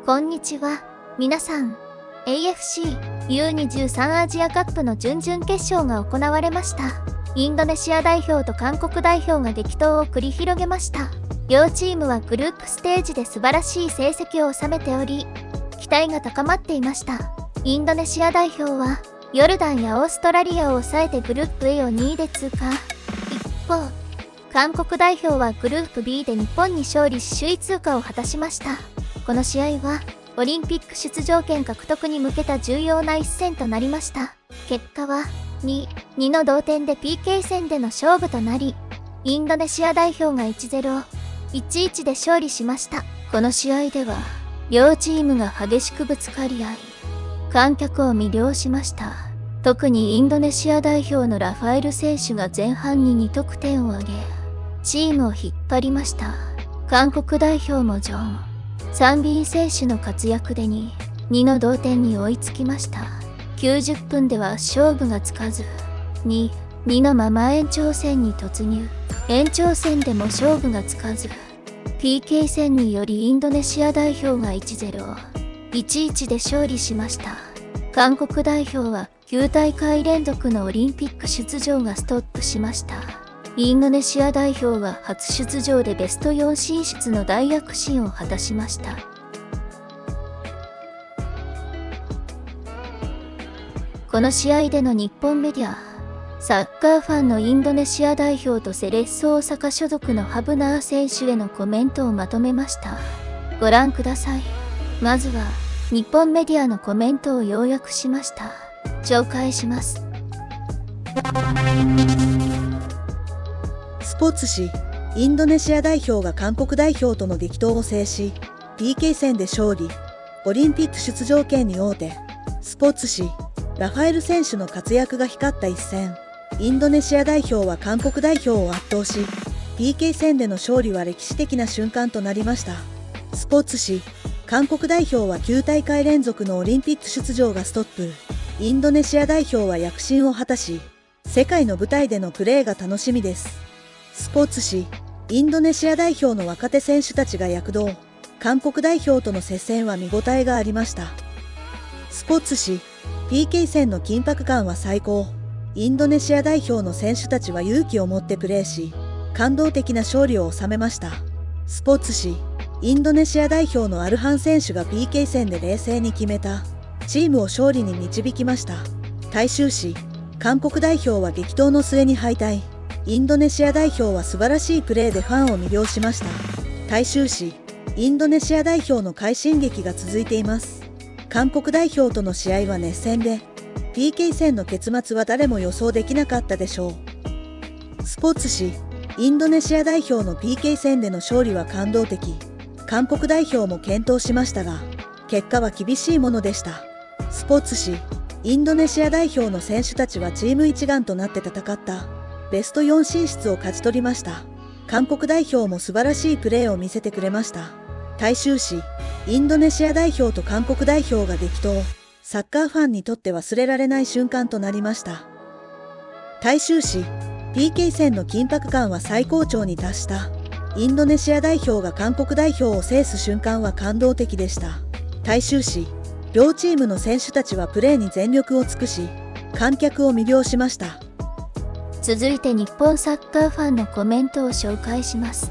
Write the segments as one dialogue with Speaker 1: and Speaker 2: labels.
Speaker 1: こんにちは、皆さん。AFC U23 アジアカップの準々決勝が行われました。インドネシア代表と韓国代表が激闘を繰り広げました。両チームはグループステージで素晴らしい成績を収めており、期待が高まっていました。インドネシア代表は、ヨルダンやオーストラリアを抑えてグループ A を2位で通過。一方、韓国代表はグループ B で日本に勝利し首位通過を果たしました。この試合は、オリンピック出場権獲得に向けた重要な一戦となりました。結果は、2の同点で PK 戦での勝負となり、インドネシア代表が 1-0、1-1で勝利しました。この試合では、両チームが激しくぶつかり合い、観客を魅了しました。特にインドネシア代表のラファエル選手が前半に2得点を挙げ、チームを引っ張りました。韓国代表もジョン・サンビン選手の活躍で2の同点に追いつきました。90分では勝負がつかず、2のまま延長戦に突入。延長戦でも勝負がつかず、PK 戦によりインドネシア代表が 1-0、1-1で勝利しました。韓国代表は9大会連続のオリンピック出場がストップしました。インドネシア代表は初出場でベスト4進出の大躍進を果たしました。この試合での日本メディア、サッカーファンのインドネシア代表とセレッソ大阪所属のハブナー選手へのコメントをまとめました。ご覧ください。まずは、日本メディアのコメントを要約しました。紹介します。
Speaker 2: スポーツ紙、インドネシア代表が韓国代表との激闘を制し、PK 戦で勝利、オリンピック出場権に王手。スポーツ紙、ラファエル選手の活躍が光った一戦。インドネシア代表は韓国代表を圧倒し、PK 戦での勝利は歴史的な瞬間となりました。スポーツ紙、韓国代表は9大会連続のオリンピック出場がストップ。インドネシア代表は躍進を果たし、世界の舞台でのプレーが楽しみです。スポーツ紙、インドネシア代表の若手選手たちが躍動。韓国代表との接戦は見応えがありました。スポーツ紙、PK 戦の緊迫感は最高。インドネシア代表の選手たちは勇気を持ってプレーし、感動的な勝利を収めました。スポーツ紙、インドネシア代表のアルハン選手が PK 戦で冷静に決めた。チームを勝利に導きました。大衆紙、韓国代表は激闘の末に敗退。インドネシア代表は素晴らしいプレーでファンを魅了しました。大衆紙、インドネシア代表の快進撃が続いています。韓国代表との試合は熱戦で、PK 戦の結末は誰も予想できなかったでしょう。スポーツ紙、インドネシア代表の PK 戦での勝利は感動的。韓国代表も健闘しましたが、結果は厳しいものでした。スポーツ紙、インドネシア代表の選手たちはチーム一丸となって戦った。ベスト4進出を勝ち取りました。韓国代表も素晴らしいプレーを見せてくれました。大衆紙、インドネシア代表と韓国代表が激闘。サッカーファンにとって忘れられない瞬間となりました。大衆紙、PK 戦の緊迫感は最高潮に達した。インドネシア代表が韓国代表を制す瞬間は感動的でした。大衆紙、両チームの選手たちはプレーに全力を尽くし、観客を魅了しました。
Speaker 1: 続いて日本サッカーファンのコメントを紹介します。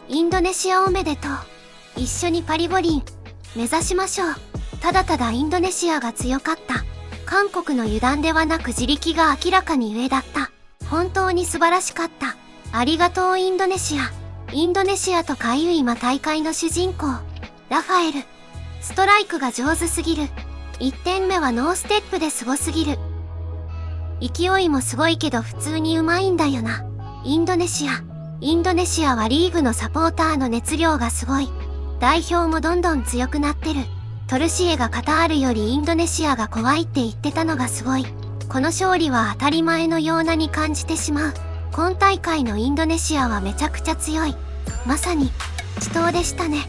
Speaker 3: インドネシアおめでとう。一緒にパリ五輪目指しましょう。ただただインドネシアが強かった。韓国の油断ではなく自力が明らかに上だった。本当に素晴らしかった。ありがとうインドネシア。インドネシアとかいう今大会の主人公。ラファエル。ストライクが上手すぎる。1点目はノーステップですごすぎる。勢いもすごいけど普通にうまいんだよな。インドネシアはリーグのサポーターの熱量がすごい。代表もどんどん強くなってる。トルシエがカタールよりインドネシアが怖いって言ってたのがすごい。この勝利は当たり前のようなに感じてしまう。今大会のインドネシアはめちゃくちゃ強い。まさに死闘でしたね。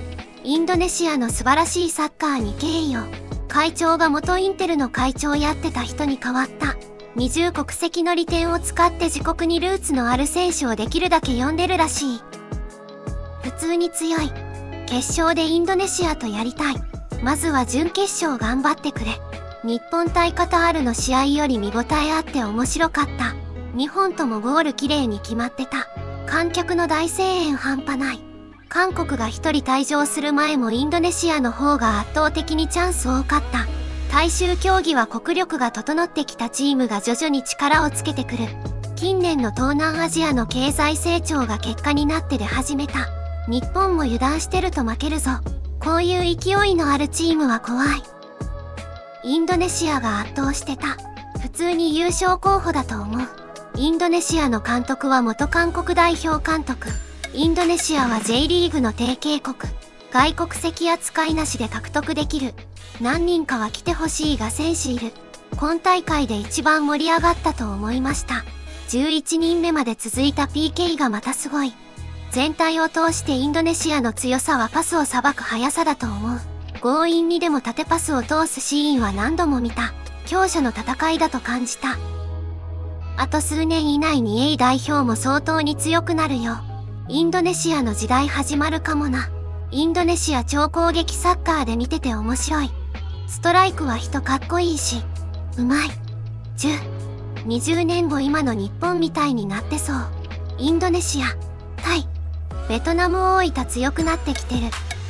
Speaker 3: インドネシアの素晴らしいサッカーに敬意を。会長が元インテルの会長をやってた人に変わった。二重国籍の利点を使って自国にルーツのある選手をできるだけ呼んでるらしい。普通に強い。決勝でインドネシアとやりたい。まずは準決勝頑張ってくれ。日本対カタールの試合より見応えあって面白かった。2本ともゴール綺麗に決まってた。観客の大声援半端ない。韓国が1人退場する前もインドネシアの方が圧倒的にチャンス多かった。大衆競技は国力が整ってきたチームが徐々に力をつけてくる。近年の東南アジアの経済成長が結果になって出始めた。日本も油断してると負けるぞ。こういう勢いのあるチームは怖い。インドネシアが圧倒してた。普通に優勝候補だと思う。インドネシアの監督は元韓国代表監督。インドネシアは J リーグの提携国。外国籍扱いなしで獲得できる。何人かは来てほしいが選手いる。今大会で一番盛り上がったと思いました。11人目まで続いた PK がまたすごい。全体を通してインドネシアの強さはパスをさばく速さだと思う。強引にでも縦パスを通すシーンは何度も見た。強者の戦いだと感じた。あと数年以内に A 代表も相当に強くなるよ。インドネシアの時代始まるかもな。インドネシア超攻撃サッカーで見てて面白い。ストライクは人かっこいいし、うまい。10、20年後今の日本みたいになってそう。インドネシア、タイ、ベトナム大分強くなってきてる。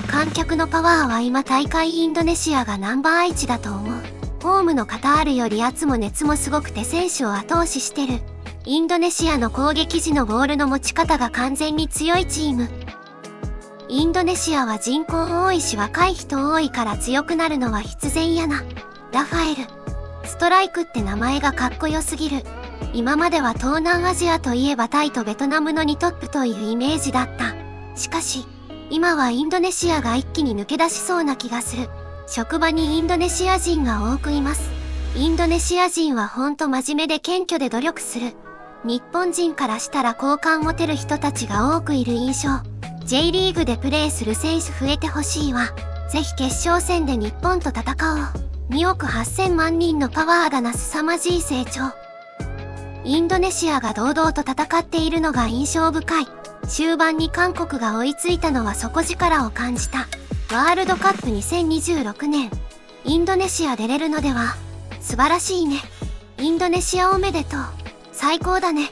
Speaker 3: 観客のパワーは今大会インドネシアがナンバー1だと思う。ホームのカタールより圧も熱もすごくて選手を後押ししてる。インドネシアの攻撃時のボールの持ち方が完全に強いチーム。インドネシアは人口多いし若い人多いから強くなるのは必然やな。ラファエル。ストライクって名前がかっこよすぎる。今までは東南アジアといえばタイとベトナムの2トップというイメージだった。しかし、今はインドネシアが一気に抜け出しそうな気がする。職場にインドネシア人が多くいます。インドネシア人はほんと真面目で謙虚で努力する。日本人からしたら好感持てる人たちが多くいる印象。J リーグでプレーする選手増えてほしいわ。ぜひ決勝戦で日本と戦おう。2億8000万人のパワーだな。凄まじい成長。インドネシアが堂々と戦っているのが印象深い。終盤に韓国が追いついたのは底力を感じた。ワールドカップ2026年。インドネシア出れるのでは。素晴らしいね。インドネシアおめでとう。最高だね。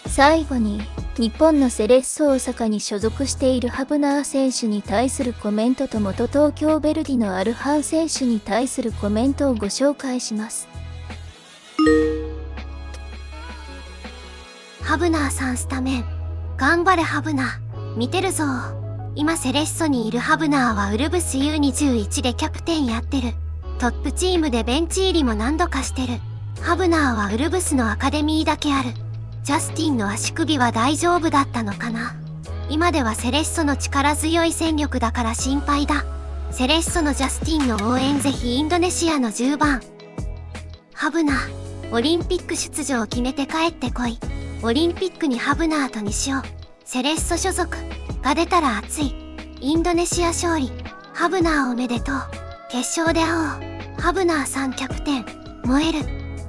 Speaker 1: 最後に、日本のセレッソ大阪に所属しているハブナー選手に対するコメントと元東京ヴェルディのアルハン選手に対するコメントをご紹介します。
Speaker 3: ハブナーさんスタメン。頑張れハブナー。見てるぞ。今セレッソにいるハブナーはウルブス U21 でキャプテンやってる。トップチームでベンチ入りも何度かしてる。ハブナーはウルブスのアカデミーだけある。ジャスティンの足首は大丈夫だったのかな。今ではセレッソの力強い戦力だから心配だ。セレッソのジャスティンの応援ぜひインドネシアの10番。ハブナー、オリンピック出場を決めて帰ってこい。オリンピックにハブナーと西尾、セレッソ所属が出たら熱い。インドネシア勝利。ハブナーおめでとう。決勝で会おう。ハブナーさんキャプテン、燃える。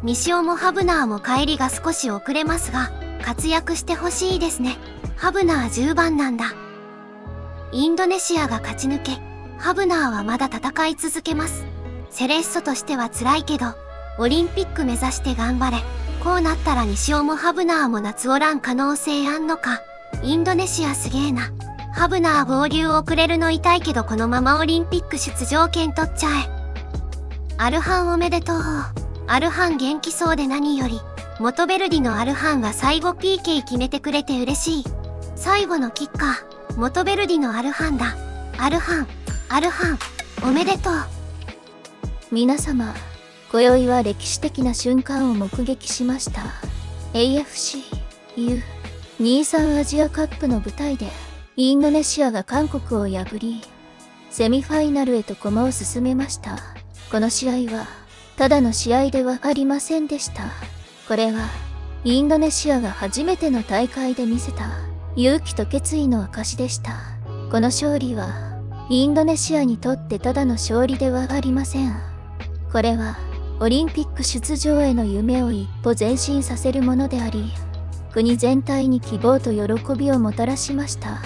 Speaker 3: 西尾もハブナーも帰りが少し遅れますが、活躍してほしいですね。ハブナー10番なんだ。インドネシアが勝ち抜け、ハブナーはまだ戦い続けます。セレッソとしては辛いけど、オリンピック目指して頑張れ。こうなったら西尾もハブナーも夏おらん可能性あんのか。インドネシアすげえな。ハブナー合流遅れるの痛いけどこのままオリンピック出場権取っちゃえ。アルハンおめでとう。アルハン元気そうで何より。元ヴェルディのアルハンが最後 PK 決めてくれて嬉しい。最後のキッカー、元ヴェルディのアルハンだ。アルハン、おめでとう。
Speaker 1: 皆様、今宵は歴史的な瞬間を目撃しました。AFC U23 アジアカップの舞台で、インドネシアが韓国を破り、セミファイナルへと駒を進めました。この試合は、ただの試合ではありませんでした。これは、インドネシアが初めての大会で見せた勇気と決意の証でした。この勝利は、インドネシアにとってただの勝利ではありません。これは、オリンピック出場への夢を一歩前進させるものであり、国全体に希望と喜びをもたらしました。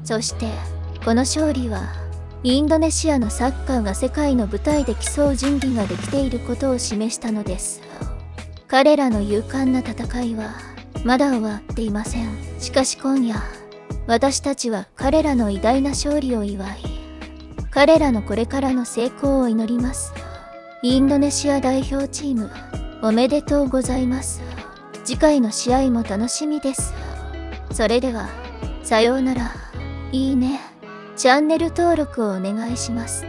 Speaker 1: そして、この勝利はインドネシアのサッカーが世界の舞台で競う準備ができていることを示したのです。彼らの勇敢な戦いはまだ終わっていません。しかし今夜、私たちは彼らの偉大な勝利を祝い、彼らのこれからの成功を祈ります。インドネシア代表チーム、おめでとうございます。次回の試合も楽しみです。それでは、さようなら。いいね。チャンネル登録をお願いします。